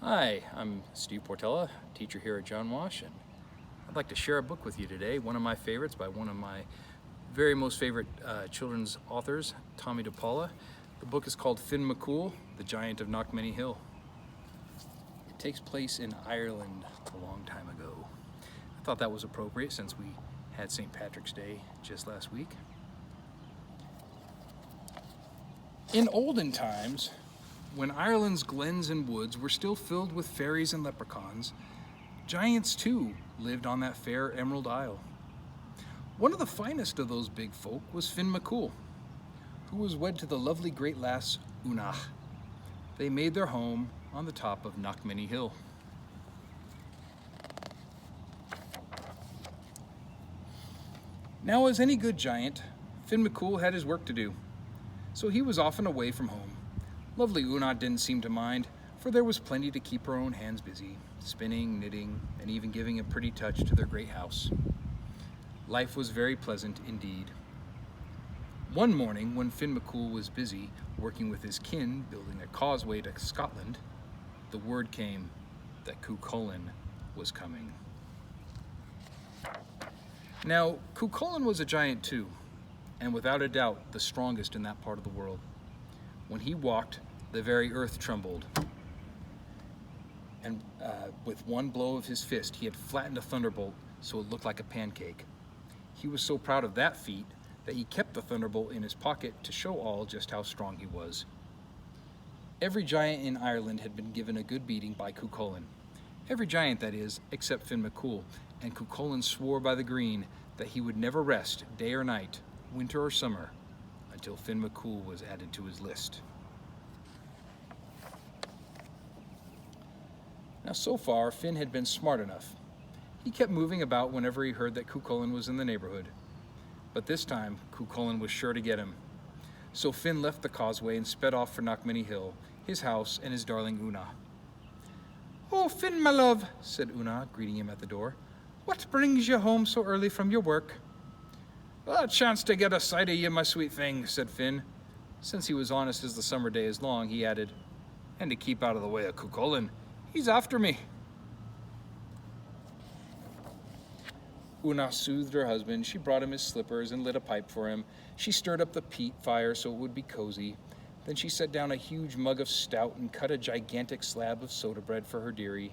Hi, I'm Steve Portela, teacher here at John Wash, and I'd like to share a book with you today, one of my favorites by one of my very most favorite children's authors, Tomie Depaola. The book is called Finn McCool, the Giant of Knockmany Hill. It takes place in Ireland a long time ago. I thought that was appropriate since we had St. Patrick's Day just last week. In olden times, when Ireland's glens and woods were still filled with fairies and leprechauns, giants too lived on that fair Emerald Isle. One of the finest of those big folk was Finn McCool, who was wed to the lovely great lass Una. They made their home on the top of Knockmany Hill. Now, as any good giant, Finn McCool had his work to do, so he was often away from home. Lovely Una didn't seem to mind, for there was plenty to keep her own hands busy, spinning, knitting, and even giving a pretty touch to their great house. Life was very pleasant indeed. One morning, when Finn McCool was busy working with his kin building a causeway to Scotland, the word came that Cuchulainn was coming. Now, Cuchulainn was a giant too, and without a doubt the strongest in that part of the world. When he walked, the very earth trembled. And with one blow of his fist, he had flattened a thunderbolt so it looked like a pancake. He was so proud of that feat that he kept the thunderbolt in his pocket to show all just how strong he was. Every giant in Ireland had been given a good beating by Cuchulainn. Every giant, that is, except Finn McCool, and Cuchulainn swore by the green that he would never rest, day or night, winter or summer, until Finn McCool was added to his list. Now, so far, Finn had been smart enough. He kept moving about whenever he heard that Cuchulainn was in the neighborhood. But this time, Cuchulainn was sure to get him. So Finn left the causeway and sped off for Knockmany Hill, his house, and his darling Una. "Oh, Finn, my love," said Una, greeting him at the door. "What brings you home so early from your work?" "A chance to get a sight of you, my sweet thing," said Finn. Since he was honest as the summer day is long, he added, "and to keep out of the way of Cuchulainn. He's after me." Una soothed her husband. She brought him his slippers and lit a pipe for him. She stirred up the peat fire so it would be cozy. Then she set down a huge mug of stout and cut a gigantic slab of soda bread for her dearie.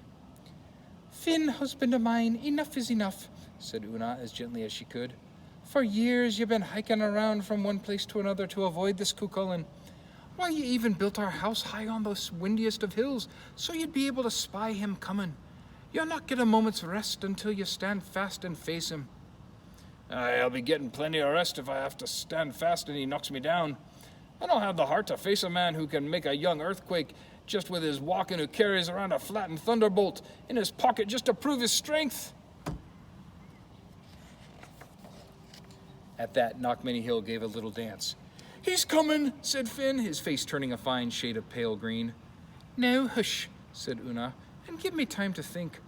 "Finn, husband of mine, enough is enough," said Una as gently as she could. "For years you've been hiking around from one place to another to avoid this Cuchulainn. Why, you even built our house high on the windiest of hills so you'd be able to spy him coming. You'll not get a moment's rest until you stand fast and face him." "I'll be getting plenty of rest if I have to stand fast and he knocks me down. I don't have the heart to face a man who can make a young earthquake just with his walk and who carries around a flattened thunderbolt in his pocket just to prove his strength." At that, Knockmany Hill gave a little dance. "He's coming," said Finn, his face turning a fine shade of pale green. "Now, hush," said Una, "and give me time to think.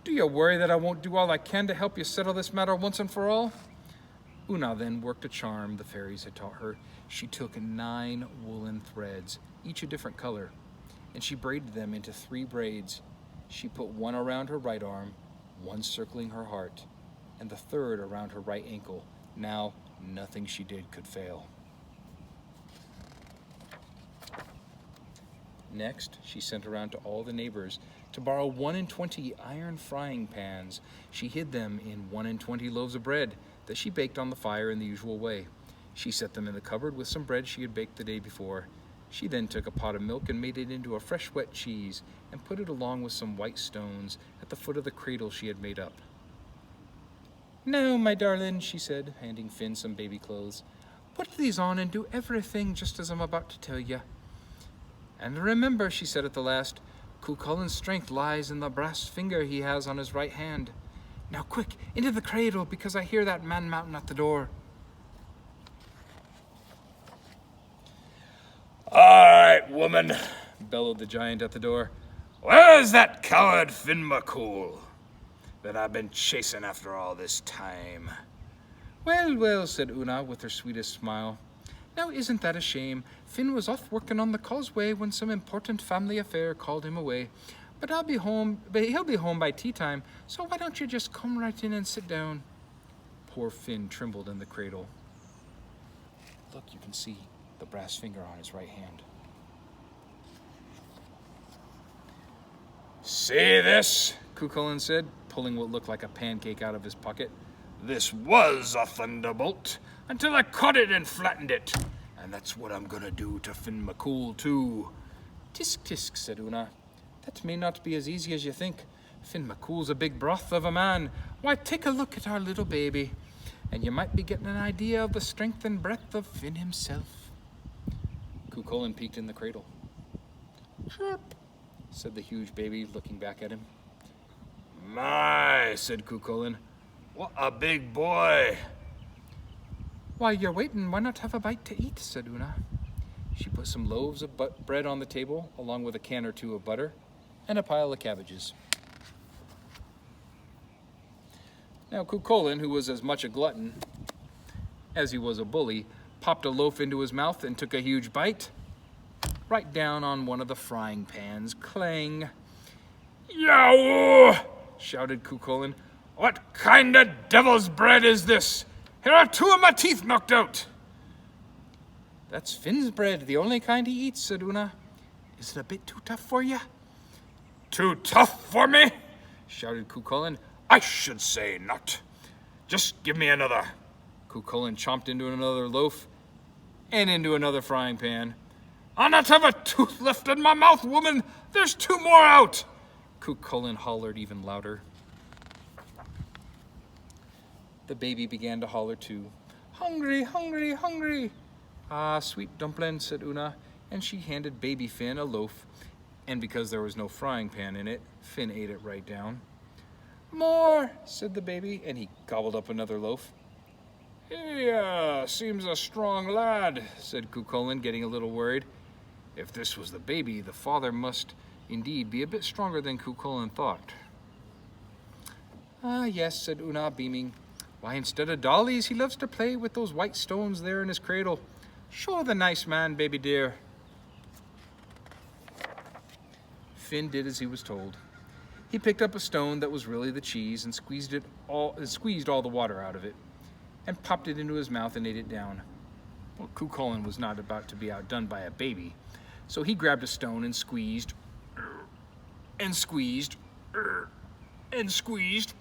Do you worry that I won't do all I can to help you settle this matter once and for all?" Una then worked a charm the fairies had taught her. She took 9 woolen threads, each a different color, and she braided them into 3 braids. She put one around her right arm, one circling her heart, and the third around her right ankle. Now, nothing she did could fail. Next, she sent around to all the neighbors to borrow 1 in 20 iron frying pans. She hid them in 1 in 20 loaves of bread that she baked on the fire in the usual way. She set them in the cupboard with some bread she had baked the day before. She then took a pot of milk and made it into a fresh wet cheese and put it along with some white stones at the foot of the cradle she had made up. "Now, my darling," she said, handing Finn some baby clothes, "put these on and do everything just as I'm about to tell you. And remember," she said at the last, "Cuchulainn's strength lies in the brass finger he has on his right hand. Now quick, into the cradle, because I hear that man mountain at the door." "All right, woman," bellowed the giant at the door. "Where's that coward Finn McCool that I've been chasing after all this time?" "Well, well," said Una with her sweetest smile. Now isn't that a shame? Finn was off working on the causeway when some important family affair called him away. But he'll be home by tea time, so why don't you just come right in and sit down? Poor Finn trembled in the cradle. Look, you can see the brass finger on his right hand. See this? Cuchulainn said, pulling what looked like a pancake out of his pocket. This was a thunderbolt until I caught it and flattened it. And that's what I'm gonna do to Finn McCool too. Tisk tisk, said Una. That may not be as easy as you think. Finn McCool's a big broth of a man. Why, take a look at our little baby, and you might be getting an idea of the strength and breadth of Finn himself. Cuchulainn peeked in the cradle. Chirp, said the huge baby, looking back at him. My, said Cuchulainn. What a big boy. While you're waiting, why not have a bite to eat, said Una. She put some loaves of bread on the table, along with a can or two of butter, and a pile of cabbages. Now Cuchulainn, who was as much a glutton as he was a bully, popped a loaf into his mouth and took a huge bite, right down on one of the frying pans. Clang! Yow! Shouted Cuchulainn. What kind of devil's bread is this? Here are 2 of my teeth knocked out. That's Finn's bread, the only kind he eats, said Una. Is it a bit too tough for you? Too tough for me? Shouted Cuchulainn. I should say not. Just give me another. Cuchulainn chomped into another loaf and into another frying pan. I'll not have a tooth left in my mouth, woman. There's 2 more out. Cuchulainn hollered even louder. The baby began to holler too. Hungry, hungry, hungry. Ah, sweet dumpling, said Una, and she handed baby Finn a loaf, and because there was no frying pan in it, Finn ate it right down. More, said the baby, and he gobbled up another loaf. He seems a strong lad, said Cuchulainn, getting a little worried. If this was the baby, the father must indeed be a bit stronger than Cuchulainn thought. Ah, yes, said Una, beaming. Why, instead of dollies, he loves to play with those white stones there in his cradle. Show the nice man, baby dear. Finn did as he was told. He picked up a stone that was really the cheese and squeezed all the water out of it, and popped it into his mouth and ate it down. Well, Cuchulainn was not about to be outdone by a baby, so he grabbed a stone and squeezed, and squeezed, and squeezed.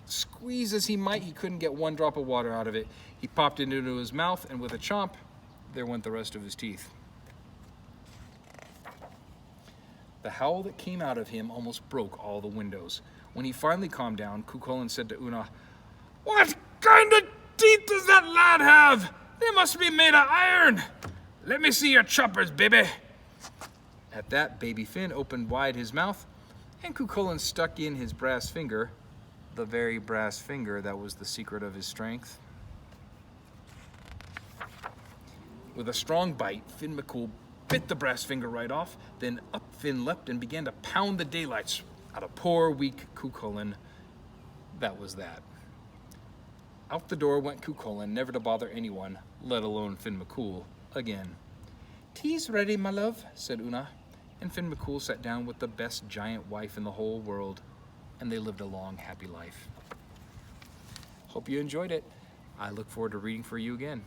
Squeeze as he might, he couldn't get one drop of water out of it. He popped it into his mouth, and with a chomp, there went the rest of his teeth. The howl that came out of him almost broke all the windows. When he finally calmed down, Cuchulainn said to Una, What kind of teeth does that lad have? They must be made of iron. Let me see your choppers, baby. At that, baby Finn opened wide his mouth, and Cuchulainn stuck in his brass finger, the very brass finger that was the secret of his strength. With a strong bite, Finn McCool bit the brass finger right off, then up Finn leapt and began to pound the daylights out of poor, weak Cuchulainn. That was that. Out the door went Cuchulainn, never to bother anyone, let alone Finn McCool, again. Tea's ready, my love, said Una, and Finn McCool sat down with the best giant wife in the whole world, and they lived a long, happy life. Hope you enjoyed it. I look forward to reading for you again.